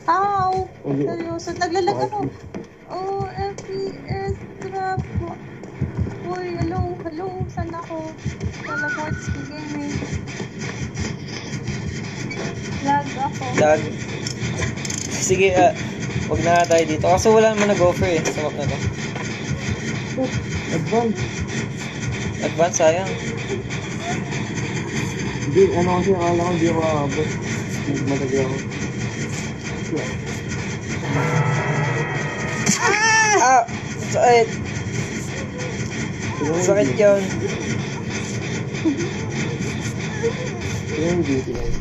Ow! Seryoso, naglalag ako. Oh, FPS, trap. Uy, hello, saan ako? Teleport gaming. Lag ako. Lag. Sige, huwag na tayo dito. Kasi wala naman nag-offer eh. Sa map na to. Advance, sayang. Hindi, ano kasi akala ko hindi ako aabot. Matagi ako. Ah! Sakit! Sakit yun. Yung beauty lang.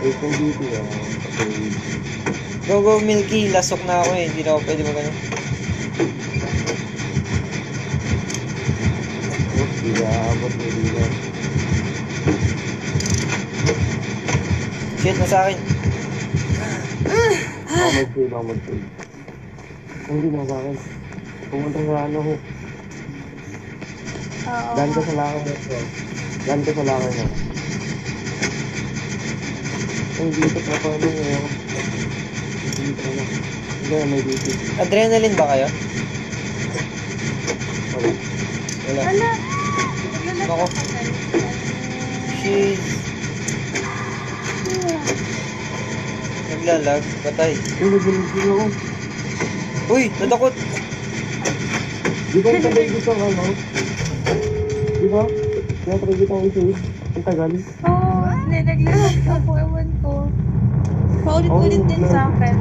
Ay, kung beauty lang. Go, Milky. Lasok na ako eh. Hindi na ako pwede magano. Hindi ka aabot na dito. Shit, nasa akin. Ako mag-save. Hindi na sa akin. Pumunta sa ano ko. Oo. Dan ka sa lakay mo. Dan ka sa lakay mo. Ang dito pa pa ano ngayon. Dito na. Hindi, may dito. Adrenaline ba kayo? Okay. Wala. Hala! Ako. Shit. Naglalag. Patay. Uy, nagbilis ako. Uy! Natakot! Di ba ang tagal dito ang ano? Di ba? Kaya tagal dito ang isip. Ang tagal. Oo, hindi, naglalag ako. Ewan ko. Paulit-ulit din sa akin.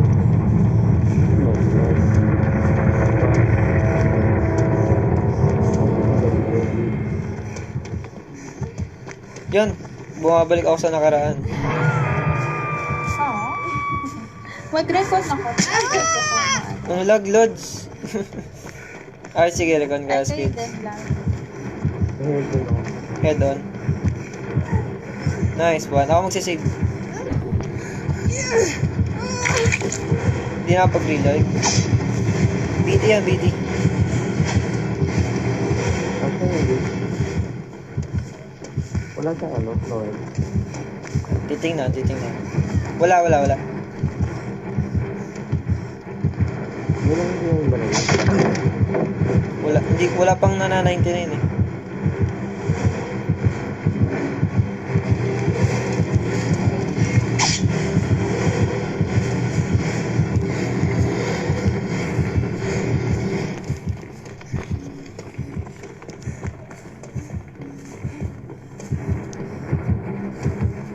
Yun. Bumabalik ako sa nakaraan. Oo. Mag-record ako. Ang lag, Lods. Ay, sige. Recon ka, Ito yung Skids. dead lang. Head on. Nice one. Ako magsisave. Hindi na pag-reload. BT yan, BT. Wala siyang ano, Noel. Titingnan. Wala. Yun ang hindi yung balay. Wala pang nana-99 eh.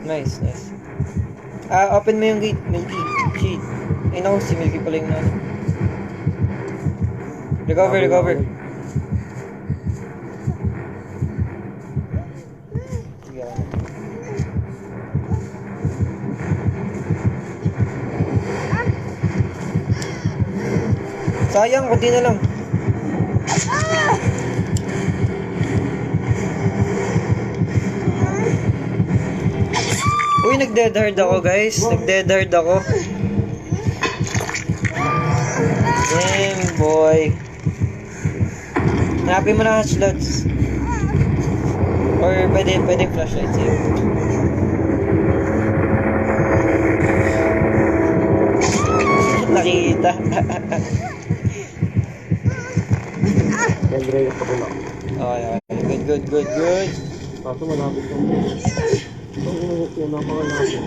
Nice. Open mo yung gate, Milky. Shit. Ay no, si Milky pala yung nano. Recover. Sige ako. Sayang, kunti na lang. Uy, nag-dead hard ako, guys. Nag-dead hard ako. Damn, boy. Hanapin mo na hatch loads. Or pwede flashlight sa'yo. Nakikita. Andre, yung pagula. Okay. Good. Kaso malapit yung ang inahok yan, napakalapit.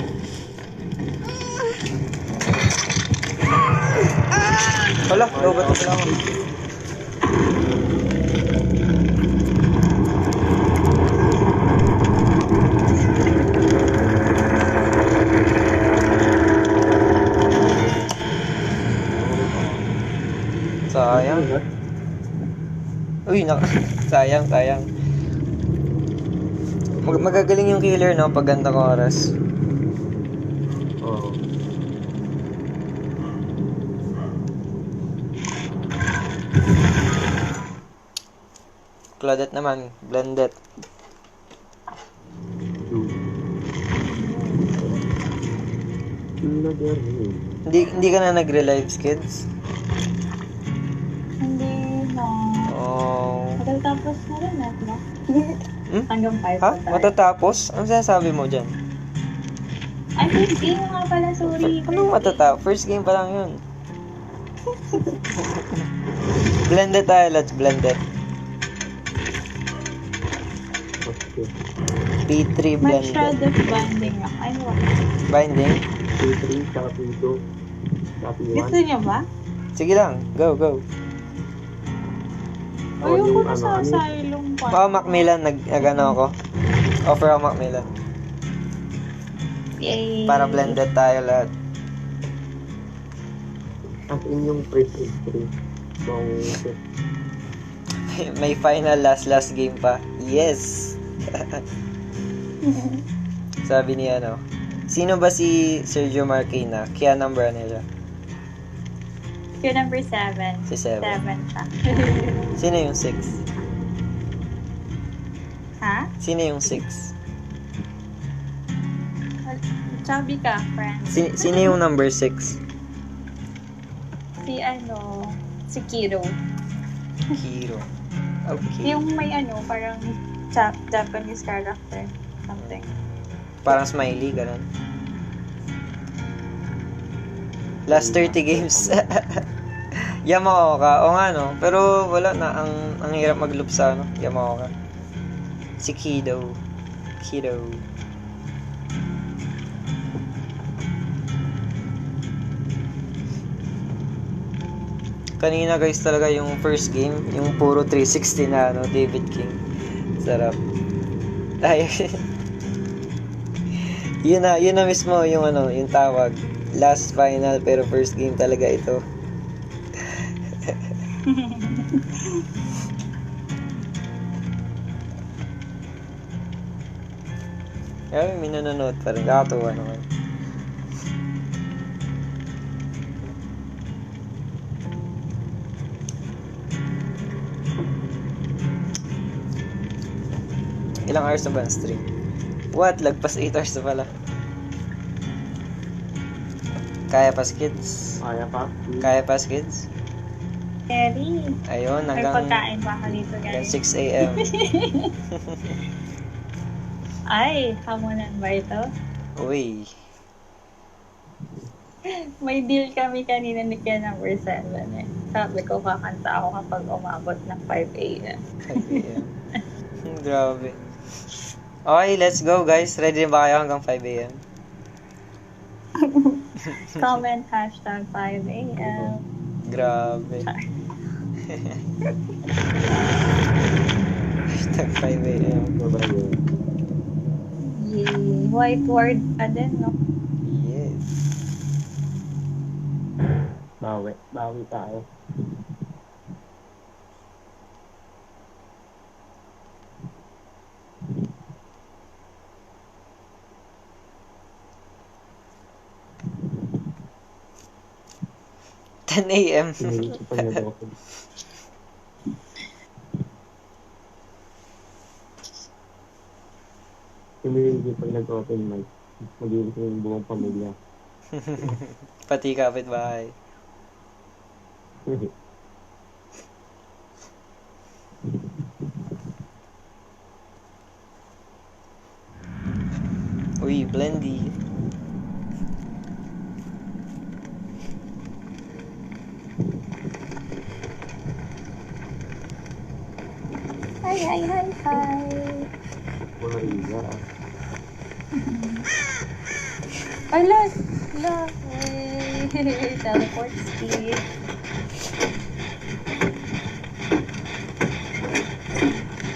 Wala, robot na lang ako. Sayang. Uy, sayang. Magagaling yung killer, no? Pag ganda ko oras. Oo. Claudette naman, blended. Hindi ka na nagre-live, kids? Hindi na. Oh. Tagal Matatapos na rin no? Hmm? Hanggang 5 Ha? pa tayo. Matatapos? Ano sinasabi mo dyan? Ay, first game nga pala, sorry. Anong matatapos? First game pa lang yun. Blended tayo, let's blended. Okay. P3 Mag-shred blended. of bonding ako. Ay, wala. Binding? P3, copy 2, copy 1. Gusto niyo ba? Sige lang, go, go. Ayoko yung na sa ano, asylum pa. Baka Macmillan, nag-ano ako. Offer ako Macmillan. Yay. Para blended tayo lahat. As in yung first history. Kung May final last game pa. Yes! Sabi ni ano, sino ba si Sergio Marquina? Kaya number ano siya? Yung number 7. Si 7. 7 siya. Sino yung 6? Ha? Sino yung 6? Chubby ka, friend. Sino yung number 6? Si si Kiro. Hiro. Okay. Yung may parang Japanese character. Something. Parang smiley, ganun. Last 30 games. Yamaha ka. O nga no. Pero wala na. Ang hirap mag-loop sa Yamaha ka. Si Kido. Kanina guys talaga yung first game. Yung puro 360 na David King. Sarap. Ay. yun na mismo yung yung tawag. Last final pero first game talaga ito. Ay, may nanonood pa rin. Kakatuwa naman. Ilang hours na ba ang stream? What? Lagpas 8 hours na pala. Kaya pa kids? Kaya pa kids? Terry. Ayun, May hanggang pagkain pa ako dito, guys. 6 a.m. Ay, hamunan ba ito? Uy. May deal kami kanina ni Ken number 7 eh. Sabi ko, kakanta ako kapag umabot ng 5 a.m. 5 a.m. Grabe. Okay, let's go guys. Ready na ba kayo hanggang 5 a.m.? Comment hashtag 5 a.m. Grabe. Hashtag 5 a.m. Yay. White word din, no? Yes. Bawi tayo. $10 a.m. Kumilindi pag nag-open mic. Mag-iilis yung buong pamilya. Pati kapitbahay. Uy, Blendy. Hi. Maria. Ala! Teleport speed.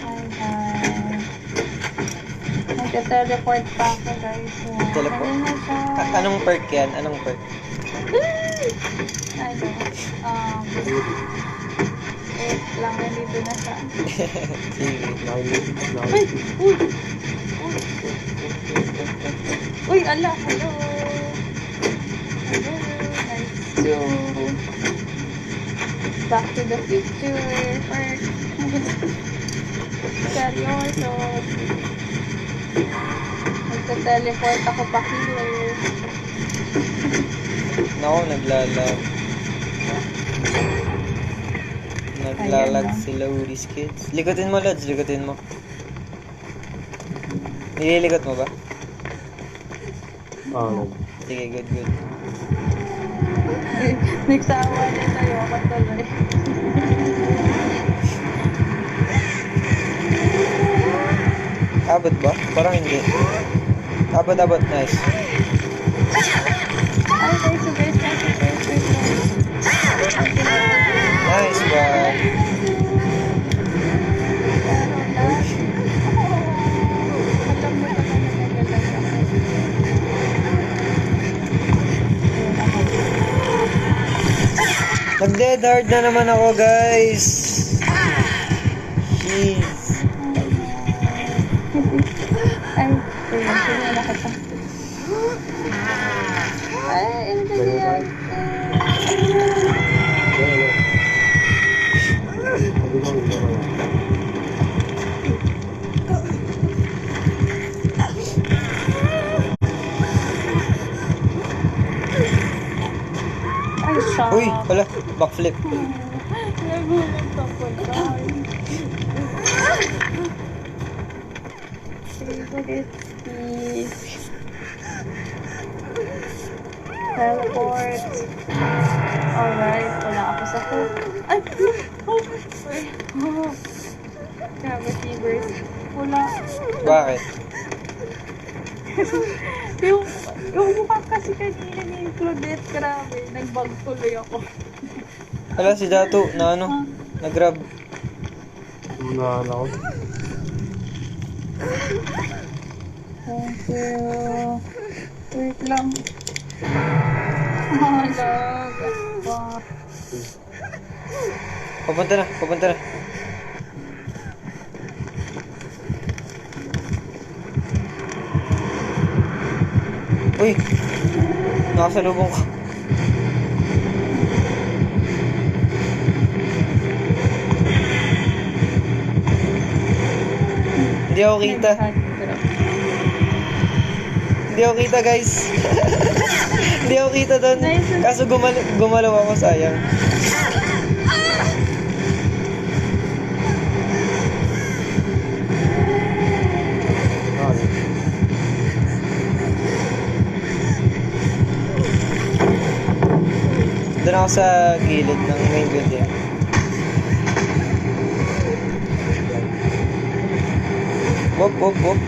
Hi. Nagka-teleport pa ako, guys. Teleport? Ano na siya? Anong perk yan? Anong perk? Wait lang, nandito na siya. Sige. Uy! Uy, ala! Hello! Nice to... Back to the future. Seryoso. Magta-teleport ako pa here. Naku, naglalag. Naglalag Ayan, no? sila Uris Kids. Likotin mo, Lods. Likotin mo. Nililikot mo ba? Sige, good, good. Nagsawa din tayo ako tuloy. Abot ba? Parang hindi. Abot, abot. Nice. Ay, guys, so guys, Nice one. Nag-dead hard na naman ako, guys. Jeez. Ay, sige na kita. Ay, ito yan. Ay, shock. Uy, wala. Backflip. Nagulat ako, guys. Favorite speech. Teleport. Alright, wala ako sa hook. Ay! Oh! Ay! Oh! Grabe, fevers. Wala. Bakit? Yung mukha kasi kanina ni Claudette, grabe. Nag-bug tuloy ako. Wala si Dato na ano, nag-grab. Wala na ako. Thank you. Wait lang. Mahalag. Papunta na, papunta na. Uy! Nakasalubong ko. Hindi ako kita. Hindi ako kita, guys. Hindi ako kita doon. Kaso gumalaw ako, sayang. Doon ako sa gilid ng main building. Wop, wop, wop.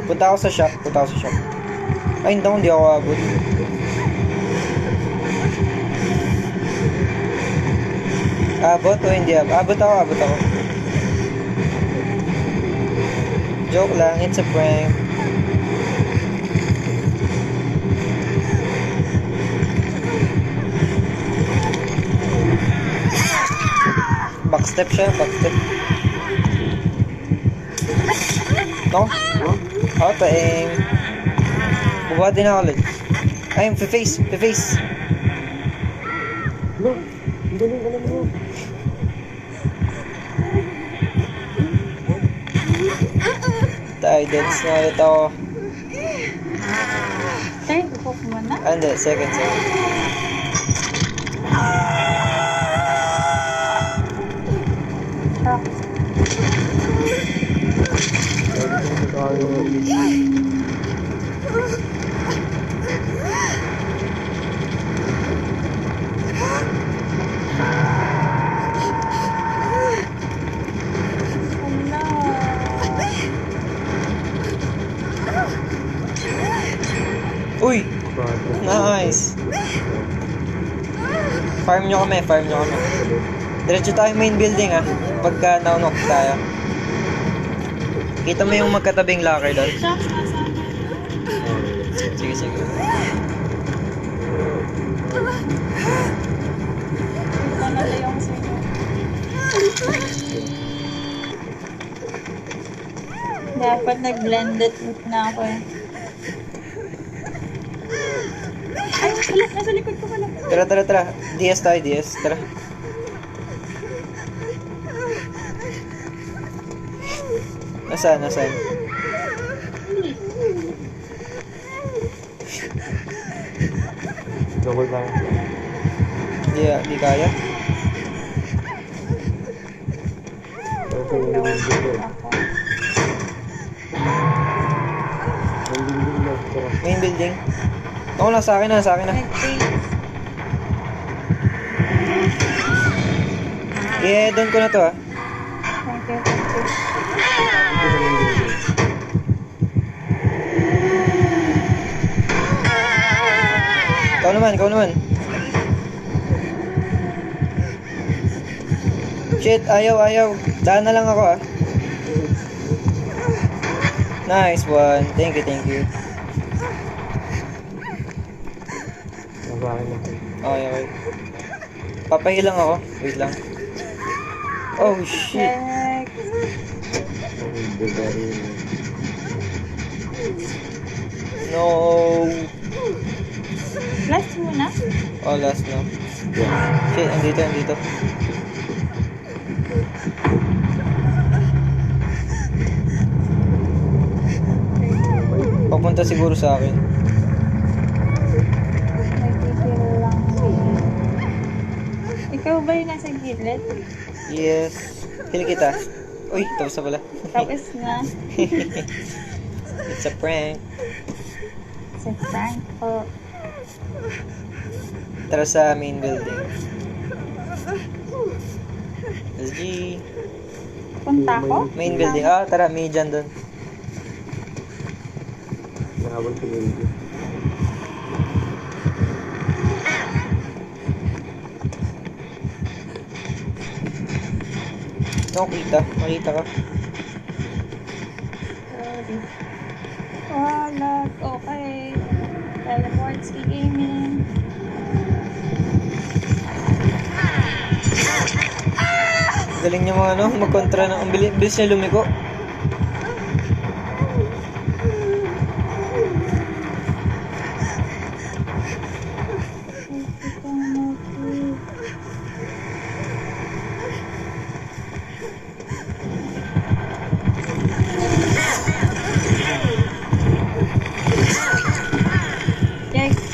Punta ako sa shop, punta ako sa shop. Ay, hindi ako abot. Abot o hindi abot? Abot ako. Joke lang, it's a prank. Backstep siya, backstep. No? Auto aim. Bubuhat din ako ulit. Ay, face. No, ang galing, alam mo. Tayo, deads na ulit ako. Ay, hook mo na. Ah, hindi, second. Shock. Uy! Nice! Farm nyo kami. Diretso tayo main building ah. Pagka naunok tayo. Kita mo yung magkatabing locker doon? Sige. Ito na lang yung sa'yo. Dapat nag-blended na ako eh. Wala, nasa likod ko pala. Tara. DS tayo, DS. Tara. Nasaan? Double lang. Di kaya. Pero sa yung dito. Ang building na. Tara. Main building. Ako lang, sa akin na. Doon ko na to, ah. Thank you. Dito sa main building. Ikaw naman. Shit, ayaw. Daan na lang ako, ah. Nice one. Thank you. Nasa akin na. Okay. Papahilang ako. Wait lang. Oh, shit. Check. Ang bugari. No. Last muna. Oh, last na. Yeah. Shit, andito. Papunta siguro sa akin. Nagtitil lang din. Ikaw ba yung nasa gilid? Yes. Hili kita. Uy, tapos na pala. Tapos na. It's a prank. Sa prank po. Tara sa main building. SG. Punta ko? Main building. Ah, tara. May dyan doon. Nakabal sa building. Makita ka. Sorry. Walag. Okay. Teleports key gaming. Galing niya mga magkontra ng ang bilis niya lumiko. Yikes.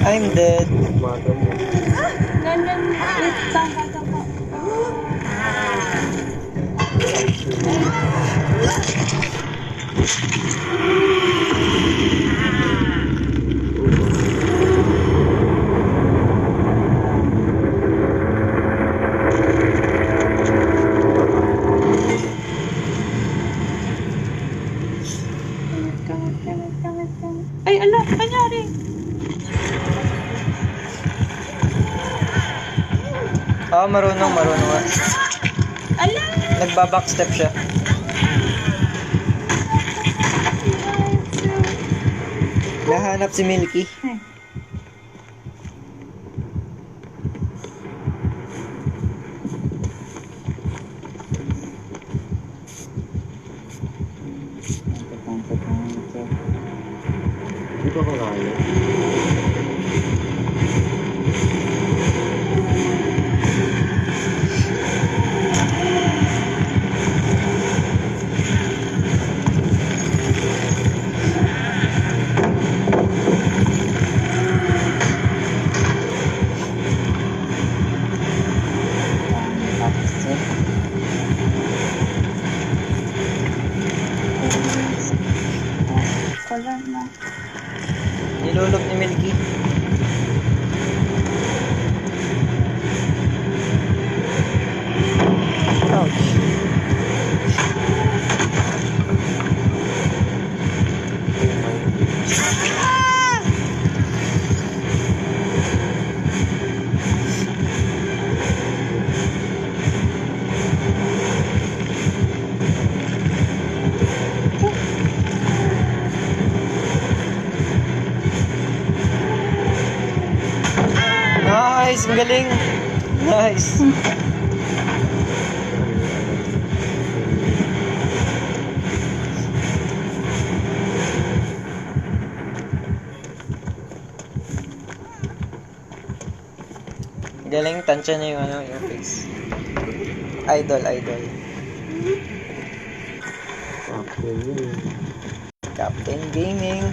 I'm dead. Magal mo. Ganun. Wait, tangka po. Ay, ala, kanyari. Ah, marunong nga. Ala! Nagba-backstep siya. Nahanap si Milky. Di ba ko kaya? Wala na. Nilulog ni Milky. Ouch. Nice! Ang galing! Nice! Galing, tansya niya yung ano, yung face. Idol. Captain yun. Captain Gaming.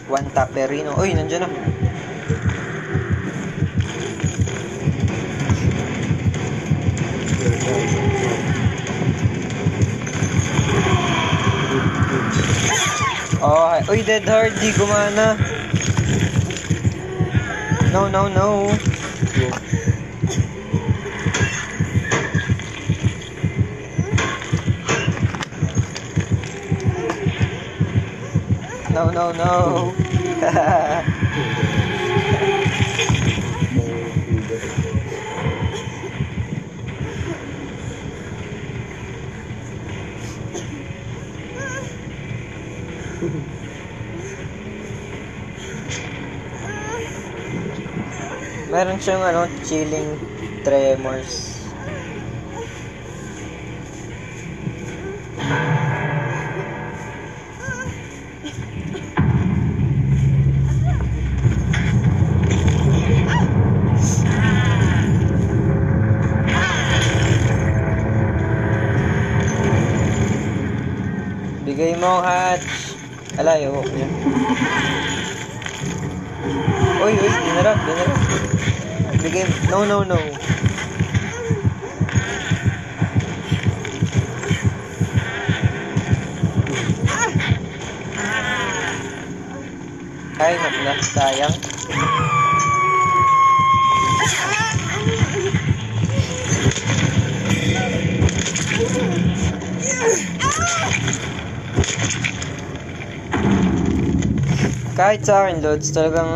Juan Taperino. Uy, nandiyan na. Oh, uy, Dead Hard, di gumana. No. No. Meron siyang ano, chilling tremors. Bigay mo, Hatch. Alay, oh. Yan. Uy, dinarap. Bigay, no. Ay, sayang. Kahit sa akin, Lods, talagang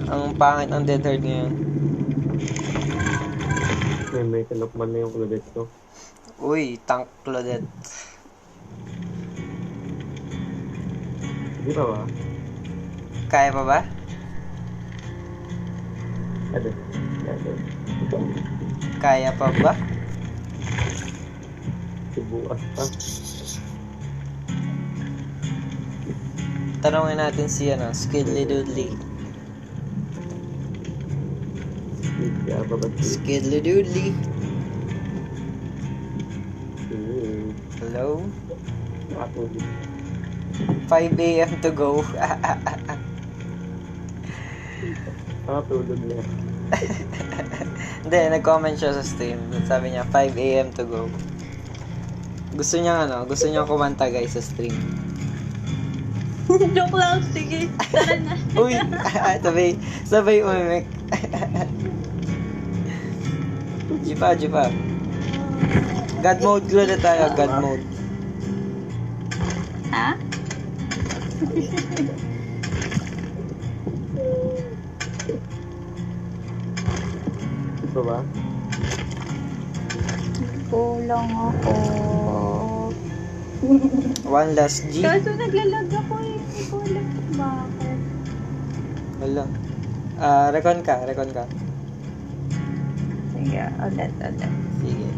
ang pangit ng Dead Hard ngayon. May kalakman na yung Claudette ko. Uy, tank Claudette. Di ba ba? Kaya pa ba? Ano? Kaya pa ba? Sibuas pa. Tanongin natin si Skidly Doodly. Kaya pa ba? Skidly Doodly. Hello? Ako. 5 a.m. to go. Tulog niya. Hindi, nag-comment siya sa stream. Sabi niya, 5 a.m. to go. Gusto niyang kumanta guys sa stream. Joke lang, sige. Tara na. Uy, sabay umimik. Jipa. God mode, Claude tayo, God mode. Ha? Ito ba? Kulang ako. One last G. Kaso naglalag ako eh. Hindi ko alam kung bakit. Wala. Recon ka. Sige, ulit. Sige.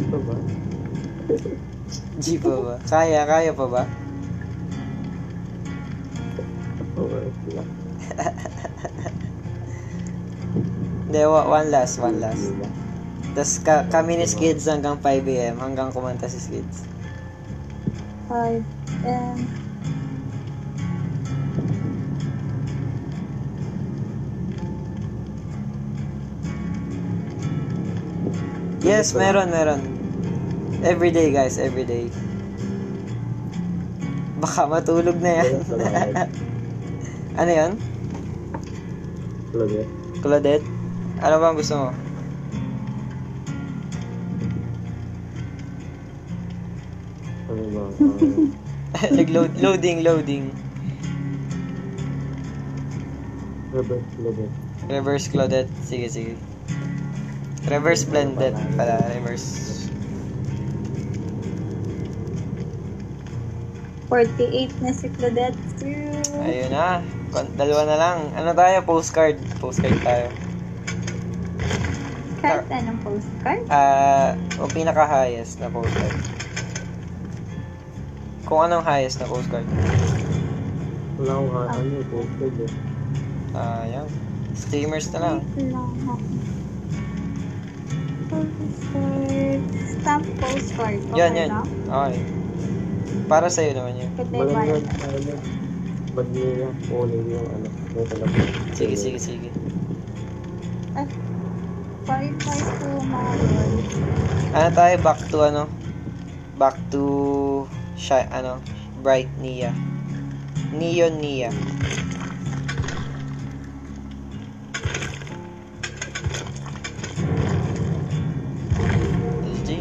Ito ba? G pa ba? Kaya pa ba? Oo, sila. Hindi, one last. Tapos kami ni Skids hanggang 5 a.m. hanggang kumanta si Skids. 5 and... Yes, meron. Everyday guys, everyday. Baka matulog na yan. Ano yan? Claudette? Ano bang gusto mo? Ano ba? Loading. Reverse Claudette. Sige. Reverse blended pala. Reverse. 48 na si Claudette. Ayun na. Dalawa na lang. Ano tayo? Postcard tayo. Kahit anong postcard? O pinaka-highest na postcard. Kung anong highest na postcard. Wala akong ano eh, posted eh. Yan. Streamers na lang. Wait lang ako. Postcard. Stamp postcard. Okay Yan. lang? Okay. Para sa'yo naman yun. Pwede Malang ba? yan, bad niya, kunin yung ano, may talaga. Sige. Ay, 5 po mga yun. Ano tayo? Back to Bright Nia. Neon Nia. LG.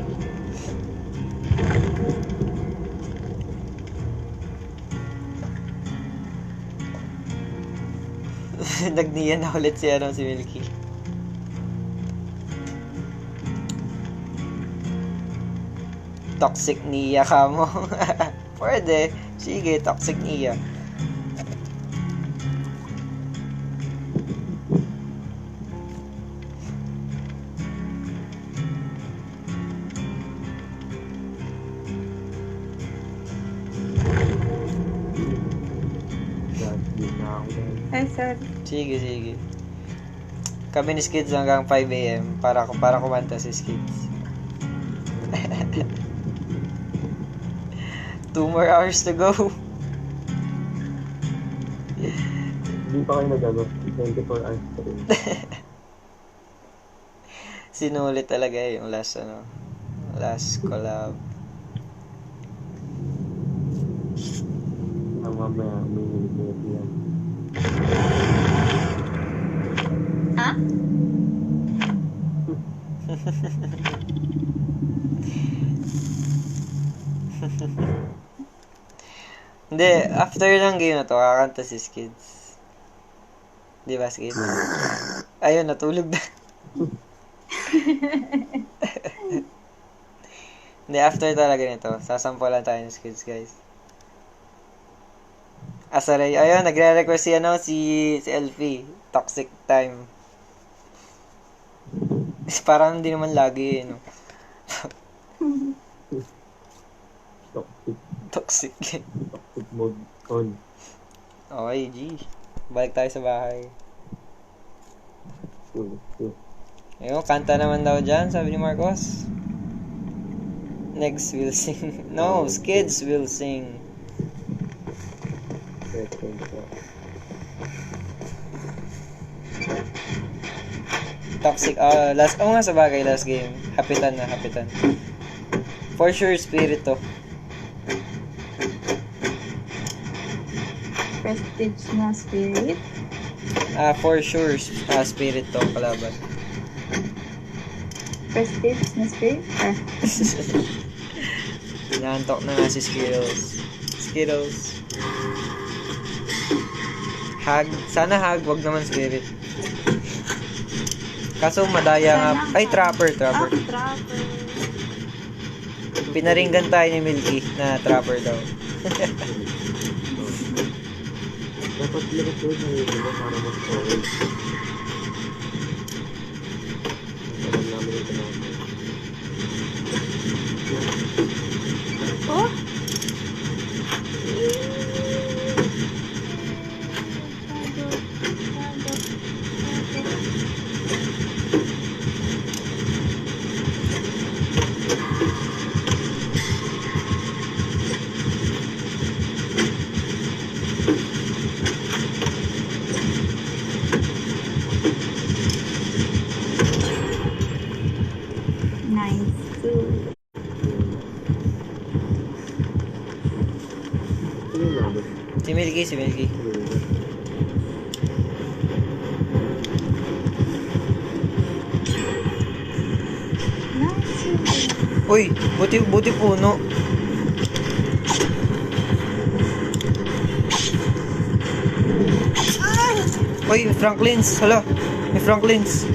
Nag-Nia na ulit si Milky. Toxic Nia ka mo. Pwede. Sige, Toxic Nia. Ay, sorry. Sige. Kami ni Skids hanggang 5 AM para kumanta si Skids. 2 more hours to go. Hindi pa kayo nag-ano, 24 hours pa rin. Sinulit talaga yung last collab. Mamaya, may minute yan. Ha? Hindi, after ng game na to, kakanta si Skids. Di ba, Skids? Ayun, natulog na. Hindi, after talaga nito, sasampulan tayo ng Skids, guys. Asaray, ayun, nagre-request si Elfie. Toxic time. Parang hindi naman lagi, no? Toxic Toxic. mode on. Okay, G. Balik tayo sa bahay. Cool. Ayun, kanta naman daw dyan, sabi ni Marcos. Next will sing. No, Skids will sing. Toxic, last game. Hapitan. For sure, spirit to. Prestige na spirit. For sure, spirit to kalaban. Prestige na spirit? Inaantok na nga si Skittles. Hag. Sana hag, wag naman spirit. Kaso madaya nga. Ay, trapper. Trapper. Pinaringgan tayo ni Milky na trapper daw. Dapat talaga po na yun, diba? Para mas storage. Alam namin ito na. Oh? Nice. Ano yung namin? Si Milky. Nice. Uy, buti puno. Uy, Franklin's. Hala, may Franklin's.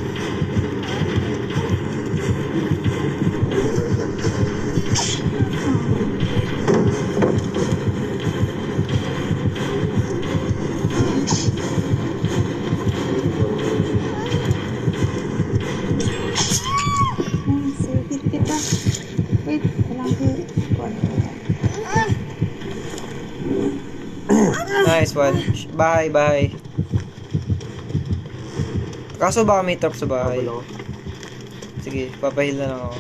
nice one. Bahay, bahay. Kaso baka may trap sa bahay. Wala ko. Sige, papahil na lang ako.